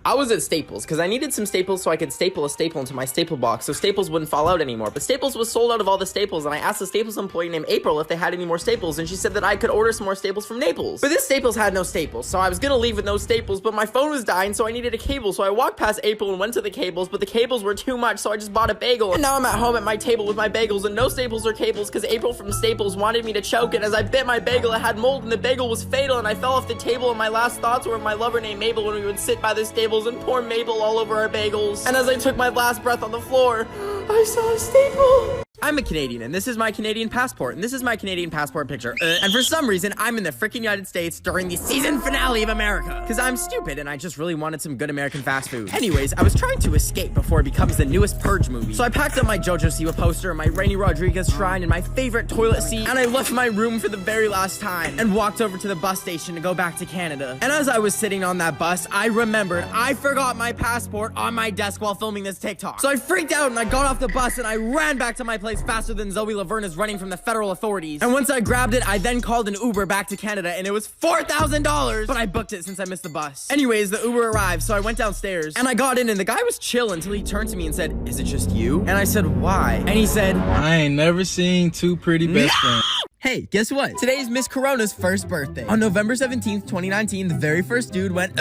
I was at Staples because I needed some staples so I could staple a staple into my staple box so staples wouldn't fall out anymore. But Staples was sold out of all the staples, and I asked a Staples employee named April if they had any more staples, and she said that I could order some more staples from Naples. But this Staples had no staples, so I was gonna leave with no staples, but my phone was dying, so I needed a cable. So I walked past April and went to the cables, but the cables were too much, so I just bought a bagel. And now I'm at home at my table with my bagels and no staples or cables because April from Staples wanted me to choke it. As I bit my bagel, it had mold and the bagel was fatal, and I fell off the table, and my last thoughts were of my lover named Mabel when we would sit by the stables and pour Mabel all over our bagels. And as I took my last breath on the floor, I saw a staple. I'm a Canadian, and this is my Canadian passport, and this is my Canadian passport picture. And for some reason, I'm in the freaking United States during the season finale of America. Because I'm stupid, and I just really wanted some good American fast food. Anyways, I was trying to escape before it becomes the newest Purge movie. So I packed up my JoJo Siwa poster, my Rainy Rodriguez shrine, and my favorite toilet seat, and I left my room for the very last time, and walked over to the bus station to go back to Canada. And as I was sitting on that bus, I remembered I forgot my passport on my desk while filming this TikTok. So I freaked out, and I got off the bus, and I ran back to my place faster than Zoe Laverne is running from the federal authorities. And once I grabbed it, I then called an Uber back to Canada, and it was $4,000, but I booked it since I missed the bus. Anyways, the Uber arrived, so I went downstairs, and I got in, and the guy was chill until he turned to me and said, "Is it just you?" And I said, "Why?" And he said, "I ain't never seen two pretty best friends." Hey, guess what? Today is Miss Corona's first birthday. On November 17th, 2019, the very first dude went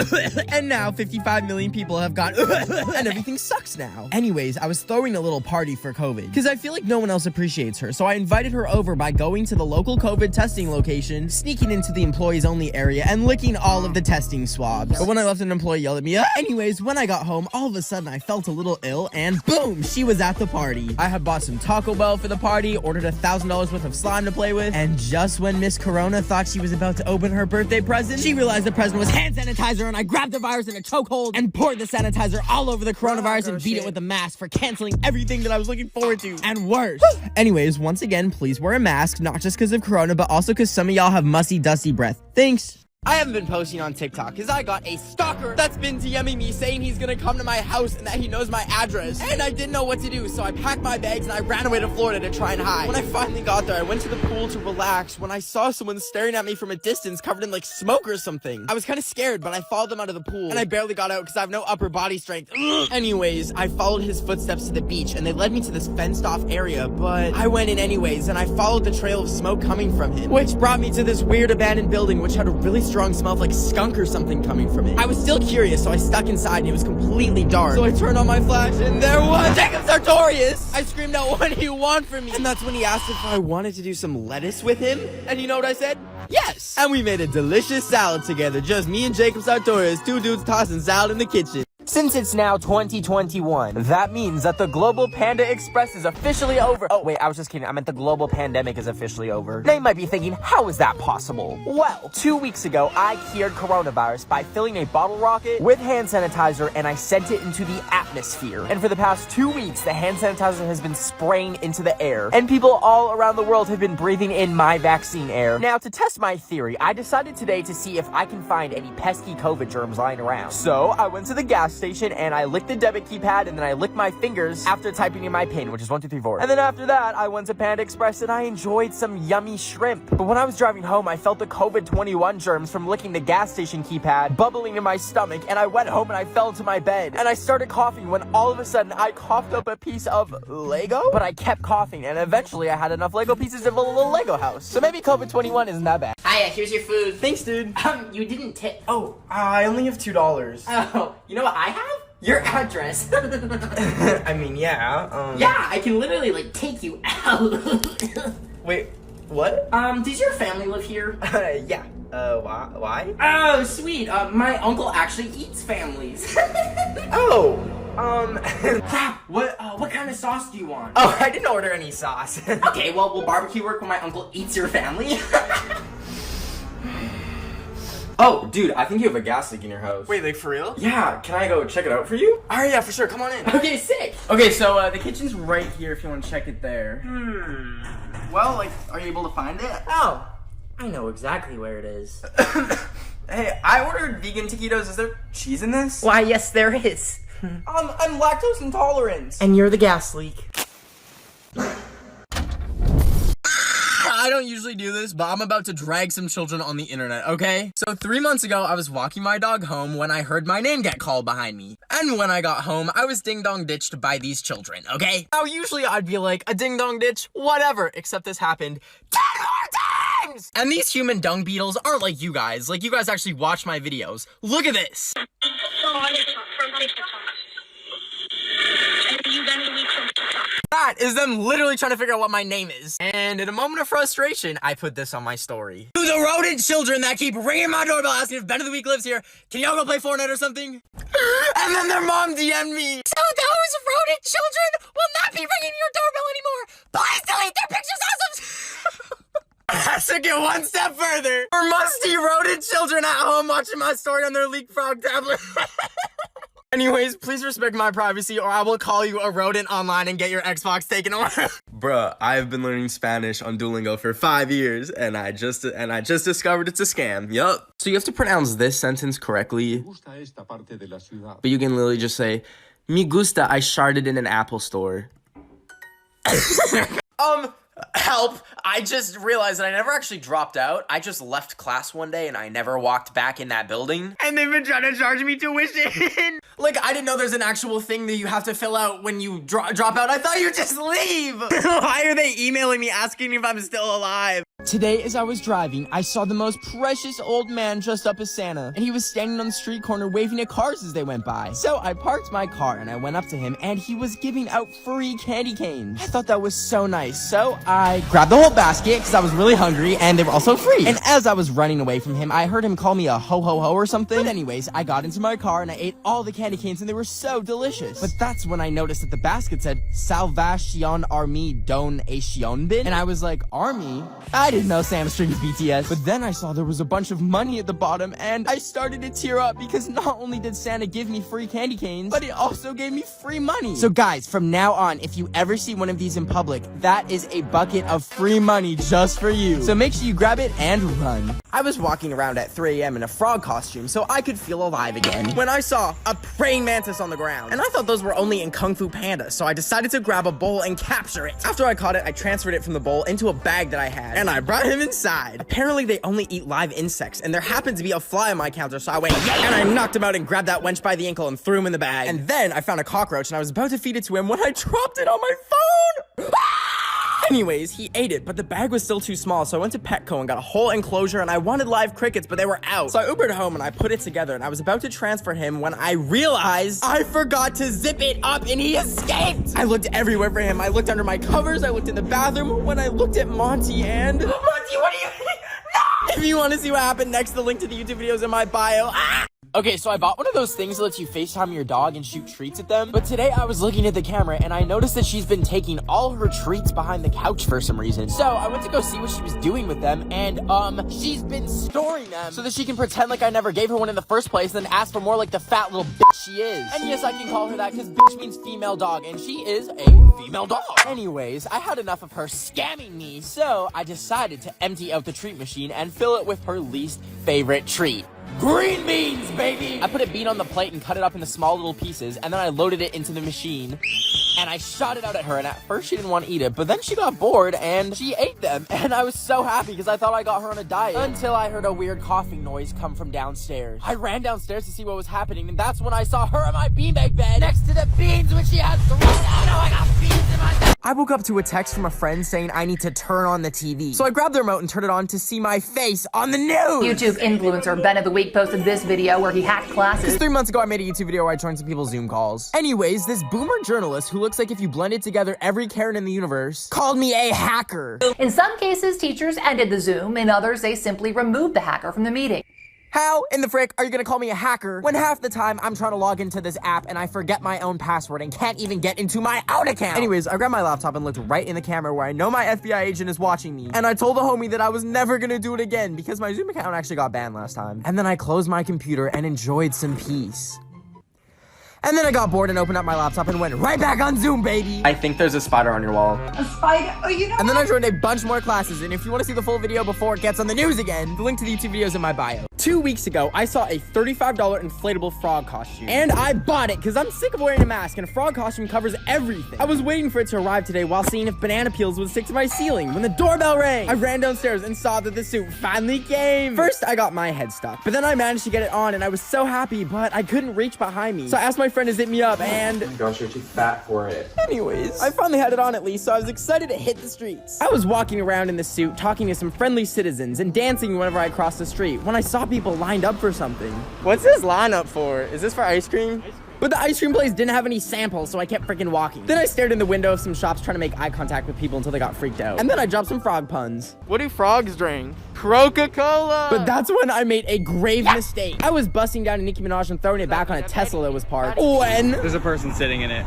and now 55 million people have gone and everything sucks now. Anyways, I was throwing a little party for COVID because I feel like no one else appreciates her, so I invited her over by going to the local COVID testing location, sneaking into the employees only area, and licking all of the testing swabs. But when I left, an employee yelled at me. Anyways, when I got home, all of a sudden I felt a little ill, and boom, she was at the party. I had bought some Taco Bell for the party, ordered $1,000 worth of slime to play with, and just when Miss Corona thought she was about to open her birthday present, she realized the present was hand sanitizer, and I grabbed the virus in a chokehold and poured the sanitizer all over the coronavirus and beat it with a mask for canceling everything that I was looking forward to, and worse. Anyways, once again, please wear a mask, not just because of Corona, but also because some of y'all have musty, dusty breath. Thanks. I haven't been posting on TikTok because I got a stalker that's been DMing me saying he's gonna come to my house and that he knows my address. And I didn't know what to do, so I packed my bags and I ran away to Florida to try and hide. When I finally got there, I went to the pool to relax when I saw someone staring at me from a distance covered in like smoke or something. I was kind of scared, but I followed them out of the pool and I barely got out because I have no upper body strength. Anyways, I followed his footsteps to the beach and they led me to this fenced off area, but I went in anyways and I followed the trail of smoke coming from him, which brought me to this weird abandoned building which had a really strong smell of like skunk or something coming from it. I was still curious, so I stuck inside and it was completely dark. So I turned on my flash and there was Jacob Sartorius! I screamed out, "What do you want from me?" And that's when he asked if I wanted to do some lettuce with him. And you know what I said? Yes! And we made a delicious salad together, just me and Jacob Sartorius, two dudes tossing salad in the kitchen. Since it's now 2021, that means that the Global Panda Express is officially over. Oh, wait, I was just kidding. I meant the global pandemic is officially over. They might be thinking, how is that possible? Well, 2 weeks ago, I cured coronavirus by filling a bottle rocket with hand sanitizer and I sent it into the atmosphere. And for the past 2 weeks, the hand sanitizer has been spraying into the air. And people all around the world have been breathing in my vaccine air. Now, to test my theory, I decided today to see if I can find any pesky COVID germs lying around. So, I went to the gas station and I licked the debit keypad and then I licked my fingers after typing in my PIN, which is 1, 2, 3, 4. And then after that, I went to Panda Express and I enjoyed some yummy shrimp. But when I was driving home, I felt the COVID-21 germs from licking the gas station keypad bubbling in my stomach, and I went home and I fell to my bed. And I started coughing when all of a sudden I coughed up a piece of Lego, but I kept coughing and eventually I had enough Lego pieces to build a little Lego house. So maybe COVID-21 isn't that bad. Hiya, here's your food. Thanks, dude. You didn't tip. Oh, I only have $2. Oh, you know what I have? Your address. I mean, yeah, Yeah, I can literally, like, take you out. Wait, what? Does your family live here? Yeah. Why? Oh, sweet. My uncle actually eats families. Oh, Crap, what kind of sauce do you want? Oh, I didn't order any sauce. Okay, well, will barbecue work when my uncle eats your family? Oh, dude, I think you have a gas leak in your house. Wait, like for real? Yeah, can I go check it out for you? Alright, yeah, for sure. Come on in. Okay, sick. Okay, so the kitchen's right here if you want to check it there. Well, like, are you able to find it? Oh, I know exactly where it is. Hey, I ordered vegan taquitos. Is there cheese in this? Why, yes, there is. I'm lactose intolerant. And you're the gas leak. I don't don't usually do this, but I'm about to drag some children on the internet, okay? So 3 months ago, I was walking my dog home when I heard my name get called behind me. And when I got home, I was ding-dong ditched by these children, okay? Now, usually I'd be like, a ding-dong ditch, whatever, except this happened 10 more times! And these human dung beetles aren't like you guys. Like, you guys actually watch my videos. Look at this! That is them literally trying to figure out what my name is. And in a moment of frustration, I put this on my story. To the rodent children that keep ringing my doorbell asking if Ben of the Week lives here, can y'all go play Fortnite or something? And then their mom DM'd me. So those rodent children will not be ringing your doorbell anymore. Please delete their pictures as of... I took it one step further. For musty rodent children at home watching my story on their leapfrog tablet. Anyways, please respect my privacy or I will call you a rodent online and get your Xbox taken away. Bruh, I've been learning Spanish on Duolingo for 5 years and I just discovered it's a scam. Yup. So you have to pronounce this sentence correctly. But you can literally just say, "Me gusta, I sharted in an Apple store." Help. I just realized that I never actually dropped out. I just left class one day and I never walked back in that building. And they've been trying to charge me tuition. Like, I didn't know there's an actual thing that you have to fill out when you drop out. I thought you just leave. Why are they emailing me asking if I'm still alive? Today, as I was driving, I saw the most precious old man dressed up as Santa, and he was standing on the street corner waving at cars as they went by. So I parked my car and I went up to him, and he was giving out free candy canes. I thought that was so nice, so I grabbed the whole basket because I was really hungry, and they were also free. And as I was running away from him, I heard him call me a ho-ho-ho or something. But anyways, I got into my car and I ate all the candy canes, and they were so delicious. But that's when I noticed that the basket said Salvation Army Donation Bin, and I was like, Army? I didn't know Sam streams BTS. But then I saw there was a bunch of money at the bottom, and I started to tear up because not only did Santa give me free candy canes, but he also gave me free money. So guys, from now on, if you ever see one of these in public, that is a bucket of free money just for you. So make sure you grab it and run. I was walking around at 3 a.m. in a frog costume so I could feel alive again when I saw a praying mantis on the ground. And I thought those were only in Kung Fu Panda, so I decided to grab a bowl and capture it. After I caught it, I transferred it from the bowl into a bag that I had, and I brought him inside. Apparently, they only eat live insects, and there happened to be a fly on my counter, so I went, yeah! And I knocked him out and grabbed that wench by the ankle and threw him in the bag. And then I found a cockroach, and I was about to feed it to him when I dropped it on my phone! Anyways, he ate it, but the bag was still too small, so I went to Petco and got a whole enclosure, and I wanted live crickets, but they were out. So I Ubered home, and I put it together, and I was about to transfer him when I realized I forgot to zip it up, and he escaped! I looked everywhere for him. I looked under my covers, I looked in the bathroom, when I looked at Monty, and... Monty, what are you... No! If you want to see what happened, next the link to the YouTube videos in my bio. Ah! Okay, so I bought one of those things that lets you FaceTime your dog and shoot treats at them. But today I was looking at the camera and I noticed that she's been taking all her treats behind the couch for some reason. So I went to go see what she was doing with them, and she's been storing them so that she can pretend like I never gave her one in the first place and then ask for more like the fat little bitch she is. And yes, I can call her that because bitch means female dog, and she is a female dog. Anyways, I had enough of her scamming me, so I decided to empty out the treat machine and fill it with her least favorite treat. Green beans, baby! I put a bean on the plate and cut it up into small little pieces, and then I loaded it into the machine, and I shot it out at her, and at first she didn't want to eat it, but then she got bored, and she ate them, and I was so happy because I thought I got her on a diet, until I heard a weird coughing noise come from downstairs. I ran downstairs to see what was happening, and that's when I saw her in my beanbag bed, next to the beans when she had thrown out. Oh, I got beans in my bed. I woke up to a text from a friend saying I need to turn on the TV. So I grabbed the remote and turned it on to see my face on the news. YouTube influencer Ben of the Week posted this video where he hacked classes. 3 months ago, I made a YouTube video where I joined some people's Zoom calls. Anyways, this boomer journalist who looks like if you blended together every Karen in the universe called me a hacker. In some cases, teachers ended the Zoom. In others, they simply removed the hacker from the meeting. How in the frick are you gonna call me a hacker when half the time I'm trying to log into this app and I forget my own password and can't even get into my own account? Anyways, I grabbed my laptop and looked right in the camera where I know my FBI agent is watching me. And I told the homie that I was never gonna do it again because my Zoom account actually got banned last time. And then I closed my computer and enjoyed some peace. And then I got bored and opened up my laptop and went right back on Zoom, baby. I think there's a spider on your wall. A spider? Oh, you know. And then I joined a bunch more classes, and if you want to see the full video before it gets on the news again, the link to the YouTube video is in my bio. 2 weeks ago, I saw a $35 inflatable frog costume. And I bought it because I'm sick of wearing a mask and a frog costume covers everything. I was waiting for it to arrive today while seeing if banana peels would stick to my ceiling when the doorbell rang. I ran downstairs and saw that the suit finally came. First, I got my head stuck, but then I managed to get it on and I was so happy, but I couldn't reach behind me. So I asked my friend to zip me up and... Oh my gosh, you're too fat for it. Anyways, I finally had it on at least, so I was excited to hit the streets. I was walking around in the suit, talking to some friendly citizens and dancing whenever I crossed the street when I saw people lined up for something. What's this line up for? Is this for ice cream? But the ice cream place didn't have any samples, so I kept freaking walking. Then I stared in the window of some shops trying to make eye contact with people until they got freaked out. And then I dropped some frog puns. What do frogs drink? Coca-Cola! But that's when I made a grave mistake. I was busting down a Nicki Minaj and throwing it back on a Tesla that was parked. When... There's a person sitting in it.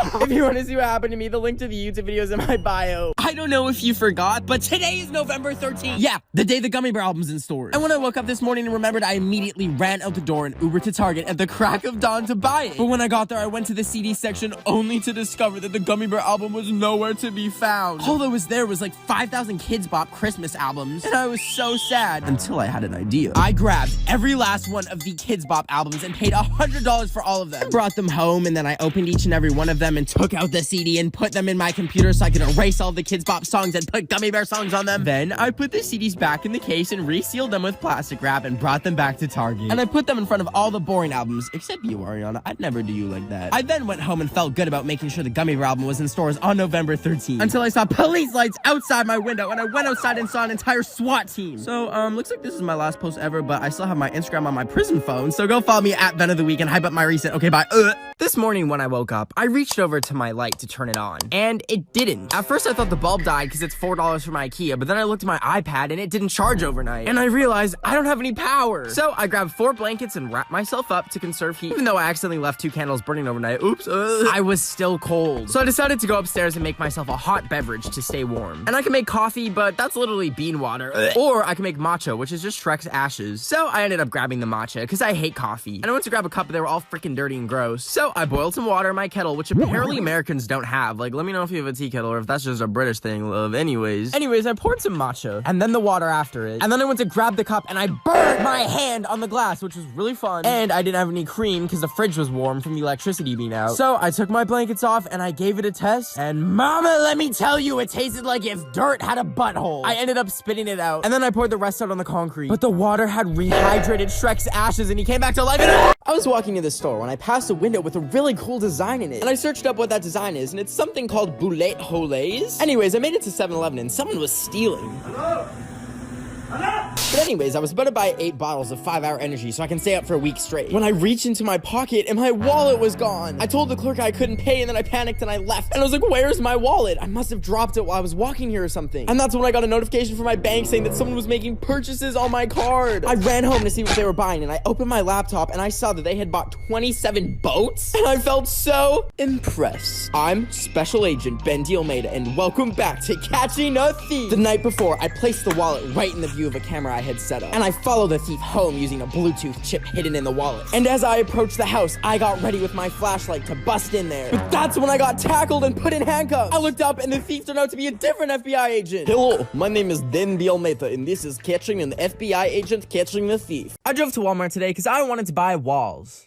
If you want to see what happened to me, the link to the YouTube video is in my bio. I don't know if you forgot, but today is November 13th. Yeah, the day the Gummy Bear album's in stores. And when I woke up this morning and remembered, I immediately ran out the door and Ubered to Target at the crack of dawn to buy it. But when I got there, I went to the CD section only to discover that the Gummy Bear album was nowhere to be found. All that was there was like 5,000 Kids Bop Christmas albums, and I was so sad until I had an idea. I grabbed every last one of the Kids Bop albums and paid $100 for all of them. I brought them home, and then I opened each and every one of them and took out the CD and put them in my computer so I could erase all the Kids Bop songs and put Gummy Bear songs on them. Then I put the CDs back in the case and resealed them with plastic wrap and brought them back to Target. And I put them in front of all the boring albums, except you, Ariana. I'd never do you like that. I then went home and felt good about making sure the Gummy Bear album was in stores on November 13th. Until I saw police lights outside my window and I went outside and saw an entire SWAT team. So, looks like this is my last post ever, but I still have my Instagram on my prison phone, so go follow me at BENOFTHEWEEK and hype up my recent. Okay, bye. This morning when I woke up, I reached over to my light to turn it on, and it didn't. At first I thought the bulb died because it's $4 from IKEA, but then I looked at my iPad and it didn't charge overnight, and I realized I don't have any power. So I grabbed 4 blankets and wrapped myself up to conserve heat, even though I accidentally left 2 candles burning overnight. Oops. I was still cold. So I decided to go upstairs and make myself a hot beverage to stay warm. And I can make coffee, but that's literally bean water. Or I can make matcha, which is just Shrek's ashes. So I ended up grabbing the matcha because I hate coffee. And I went to grab a cup, but they were all freaking dirty and gross. So I boiled some water in my kettle, which apparently Americans don't have. Like, let me know if you have a tea kettle or if that's just a British thing, love. Anyways, I poured some matcha and then the water after it. And then I went to grab the cup and I burned my hand on the glass, which was really fun. And I didn't have any cream because the fridge was warm from the electricity being out. So I took my blankets off and I gave it a test. And mama, let me tell you, it tasted like if dirt had a butthole. I ended up spitting it out. And then I poured the rest out on the concrete. But the water had rehydrated Shrek's ashes and he came back to life. And I was walking to the store when I passed a window with a really cool design in it. And I searched up what that design is, and it's something called boulet holays. Anyways, I made it to 7-Eleven and someone was stealing. Hello? But anyways, I was about to buy 8 bottles of 5-hour energy so I can stay up for a week straight, when I reached into my pocket and my wallet was gone. I told the clerk I couldn't pay, and then I panicked and I left. And I was like, where's my wallet? I must have dropped it while I was walking here or something. And that's when I got a notification from my bank saying that someone was making purchases on my card. I ran home to see what they were buying, and I opened my laptop and I saw that they had bought 27 boats. And I felt so impressed. I'm Special Agent Ben Almeida, and welcome back to Catching a Thief. The night before, I placed the wallet right in the view of a camera I had set up, and I followed the thief home using a Bluetooth chip hidden in the wallet. And as I approached the house, I got ready with my flashlight to bust in there. But that's when I got tackled and put in handcuffs. I looked up and the thief turned out to be a different FBI agent. Hello, my name is Ben Almeida, and this is Catching an FBI Agent Catching the Thief. I drove to Walmart today because I wanted to buy walls.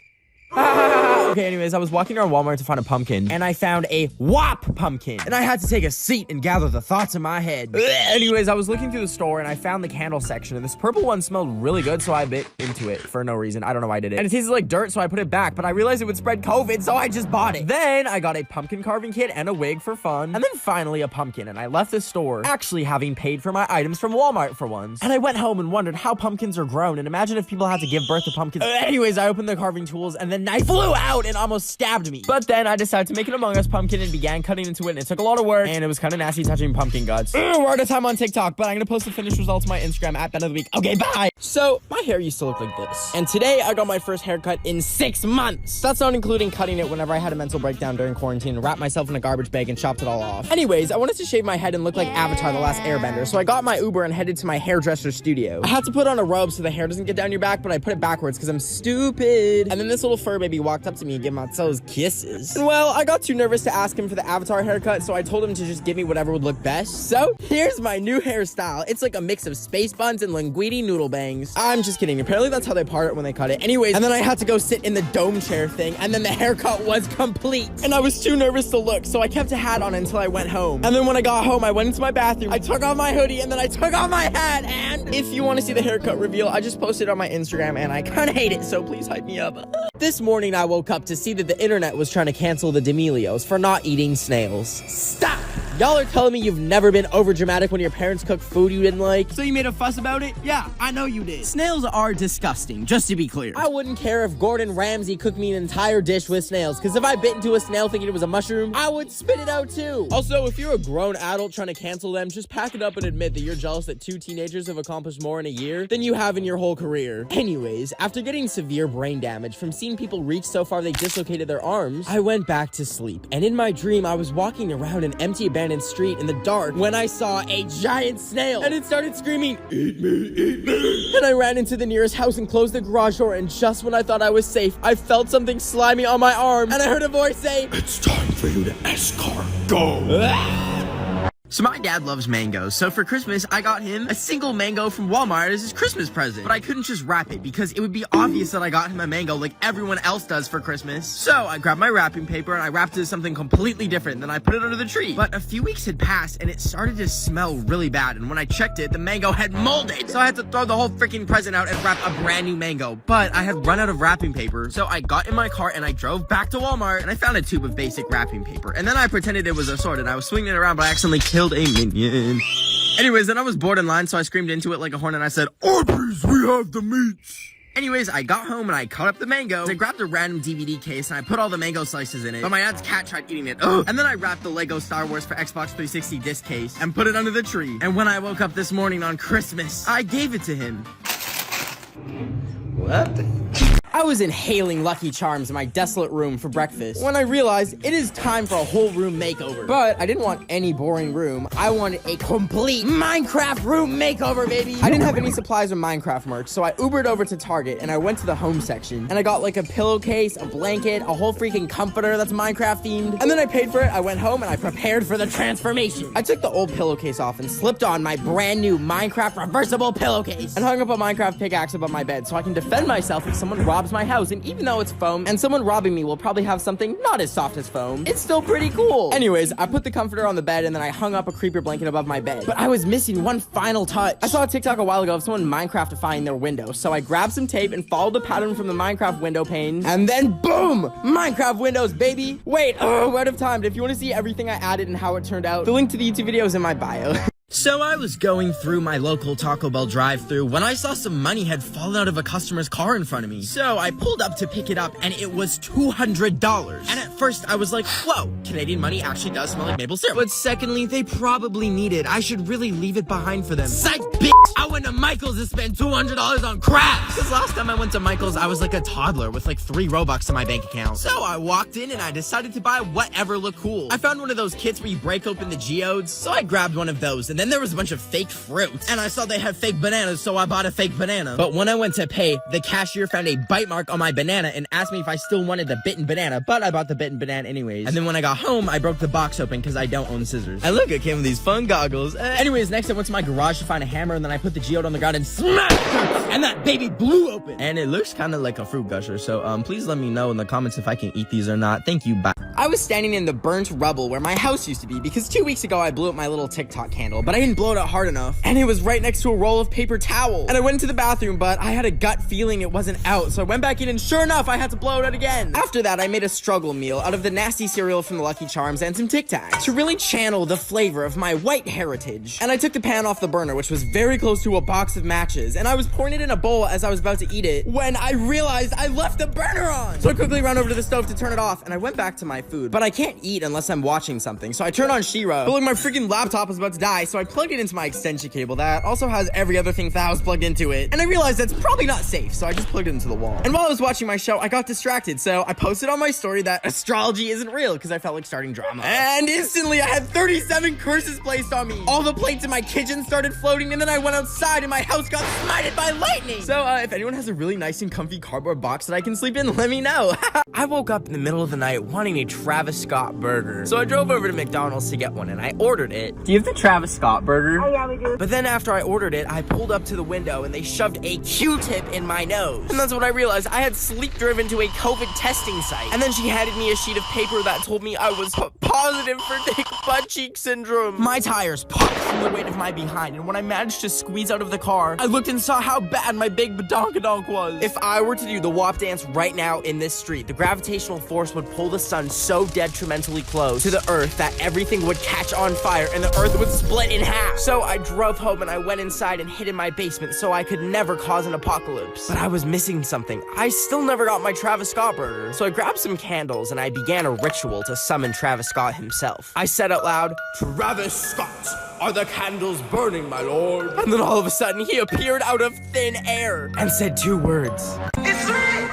Okay, anyways, I was walking around Walmart to find a pumpkin, and I found a WAP pumpkin, and I had to take a seat and gather the thoughts in my head. Anyways, I was looking through the store, and I found the candle section, and this purple one smelled really good, so I bit into it for no reason. I don't know why I did it. And it tasted like dirt, so I put it back, but I realized it would spread COVID, so I just bought it. Then I got a pumpkin carving kit and a wig for fun, and then finally a pumpkin, and I left the store actually having paid for my items from Walmart for once. And I went home and wondered how pumpkins are grown, and imagine if people had to give birth to pumpkins. Anyways, I opened the carving tools, and then knife flew out and almost stabbed me. But then I decided to make an Among Us pumpkin and began cutting into it, and it took a lot of work, and it was kind of nasty touching pumpkin guts. We're out of time on TikTok, but I'm gonna post the finished results on my Instagram at BENOFTHEWEEK. Okay, bye! So, my hair used to look like this, and today I got my first haircut in 6 months. That's not including cutting it whenever I had a mental breakdown during quarantine and wrapped myself in a garbage bag and chopped it all off. Anyways, I wanted to shave my head and look like Avatar: The Last Airbender, so I got my Uber and headed to my hairdresser studio. I had to put on a robe so the hair doesn't get down your back, but I put it backwards because I'm stupid. And then this little fur baby walked up to me me and give my toes kisses. And well, I got too nervous to ask him for the avatar haircut, so I told him to just give me whatever would look best. So here's my new hairstyle. It's like a mix of space buns and linguine noodle bangs. I'm just kidding. Apparently that's how they part it when they cut it. Anyways, and then I had to go sit in the dome chair thing, and then the haircut was complete. And I was too nervous to look, so I kept a hat on until I went home. And then when I got home, I went into my bathroom, I took off my hoodie, and then I took off my hat. And if you want to see the haircut reveal, I just posted on my Instagram, and I kind of hate it, so please hype me up. This morning, I woke up to see that the internet was trying to cancel the D'Amelios for not eating snails. Stop! Y'all are telling me you've never been overdramatic when your parents cooked food you didn't like? So you made a fuss about it? Yeah, I know you did. Snails are disgusting, just to be clear. I wouldn't care if Gordon Ramsay cooked me an entire dish with snails, because if I bit into a snail thinking it was a mushroom, I would spit it out too. Also, if you're a grown adult trying to cancel them, just pack it up and admit that you're jealous that 2 teenagers have accomplished more in a year than you have in your whole career. Anyways, after getting severe brain damage from seeing people reach so far they dislocated their arms, I went back to sleep. And in my dream, I was walking around an empty abandoned street in the dark when I saw a giant snail, and it started screaming, "Eat me, eat me." And I ran into the nearest house and closed the garage door, and just when I thought I was safe, I felt something slimy on my arm, and I heard a voice say, "It's time for you to escargot." So my dad loves mangoes, so for Christmas, I got him a single mango from Walmart as his Christmas present. But I couldn't just wrap it because it would be obvious that I got him a mango like everyone else does for Christmas. So I grabbed my wrapping paper and I wrapped it as something completely different, then I put it under the tree. But a few weeks had passed and it started to smell really bad, and when I checked it, the mango had molded. So I had to throw the whole freaking present out and wrap a brand new mango. But I had run out of wrapping paper, so I got in my car and I drove back to Walmart and I found a tube of basic wrapping paper. And then I pretended it was a sword and I was swinging it around, but I accidentally killed a minion. Anyways, then I was bored in line, so I screamed into it like a horn and I said, "Arby's, we have the meats." Anyways, I got home and I cut up the mango. I grabbed a random DVD case and I put all the mango slices in it. But my dad's cat tried eating it. Ugh. And then I wrapped the Lego Star Wars for Xbox 360 disc case and put it under the tree. And when I woke up this morning on Christmas, I gave it to him. What? I was inhaling Lucky Charms in my desolate room for breakfast when I realized it is time for a whole room makeover. But I didn't want any boring room. I wanted a complete Minecraft room makeover, baby. I didn't have any supplies of Minecraft merch, so I Ubered over to Target and I went to the home section. And I got like a pillowcase, a blanket, a whole freaking comforter that's Minecraft themed. And then I paid for it, I went home, and I prepared for the transformation. I took the old pillowcase off and slipped on my brand new Minecraft reversible pillowcase and hung up a Minecraft pickaxe above my bed so I can defend myself if someone robs my house. And even though it's foam and someone robbing me will probably have something not as soft as foam, it's still pretty cool. Anyways, I put the comforter on the bed and then I hung up a creeper blanket above my bed. But I was missing one final touch. I saw a TikTok a while ago of someone Minecraftifying their window, so I grabbed some tape and followed the pattern from the Minecraft window pane, and then boom! Minecraft windows, baby! Wait, we're out of time, but if you want to see everything I added and how it turned out, the link to the YouTube video is in my bio. So I was going through my local Taco Bell drive-thru when I saw some money had fallen out of a customer's car in front of me. So I pulled up to pick it up and it was $200. And at first I was like, whoa, Canadian money actually does smell like maple syrup. But secondly, they probably need it. I should really leave it behind for them. Psych, bitch! I went to Michael's to spend $200 on crabs! Because last time I went to Michael's, I was like a toddler with like 3 Robux in my bank account. So I walked in and I decided to buy whatever looked cool. I found one of those kits where you break open the geodes, so I grabbed one of those, and then there was a bunch of fake fruit, and I saw they had fake bananas, so I bought a fake banana. But when I went to pay, the cashier found a bite mark on my banana and asked me if I still wanted the bitten banana, but I bought the bitten banana anyways. And then when I got home, I broke the box open because I don't own scissors. And look, it came with these fun goggles. Anyways, next I went to my garage to find a hammer, and then I put the geode on the ground and smashed it, and that baby blew open. And it looks kind of like a fruit gusher, so please let me know in the comments if I can eat these or not. Thank you, bye. I was standing in the burnt rubble where my house used to be because 2 weeks ago I blew up my little TikTok candle, but I didn't blow it out hard enough, and it was right next to a roll of paper towel. And I went into the bathroom, but I had a gut feeling it wasn't out, so I went back in, and sure enough, I had to blow it out again. After that, I made a struggle meal out of the nasty cereal from the Lucky Charms and some Tic Tacs to really channel the flavor of my white heritage. And I took the pan off the burner, which was very close to a box of matches, and I was pouring it in a bowl as I was about to eat it when I realized I left the burner on. So I quickly ran over to the stove to turn it off, and I went back to my food, but I can't eat unless I'm watching something, so I turned on She-Ra, but like my freaking laptop was about to die, so I plugged it into my extension cable that also has every other thing for the house plugged into it, and I realized that's probably not safe, so I just plugged it into the wall. And while I was watching my show, I got distracted, so I posted on my story that astrology isn't real because I felt like starting drama. And instantly, I had 37 curses placed on me. All the plates in my kitchen started floating, and then I went outside outside and my house got smited by lightning. So, if anyone has a really nice and comfy cardboard box that I can sleep in, let me know. I woke up in the middle of the night wanting a Travis Scott burger. So I drove over to McDonald's to get one and I ordered it. Do you have the Travis Scott burger? Oh, yeah, we do. But then after I ordered it, I pulled up to the window and they shoved a Q-tip in my nose. And that's when I realized I had sleep driven to a COVID testing site. And then she handed me a sheet of paper that told me I was positive for thick butt cheek syndrome. My tires popped from the weight of my behind, and when I managed to squeeze out of the car, I looked and saw how bad my big badonkadonk was. If I were to do the WAP dance right now in this street, the gravitational force would pull the sun so detrimentally close to the earth that everything would catch on fire and the earth would split in half. So I drove home and I went inside and hid in my basement so I could never cause an apocalypse. But I was missing something. I still never got my Travis Scott burger. So I grabbed some candles and I began a ritual to summon Travis Scott himself. I said out loud, "Travis Scott, are the candles burning, my lord?" And then all of a sudden he appeared out of thin air and said 2 words. It's me!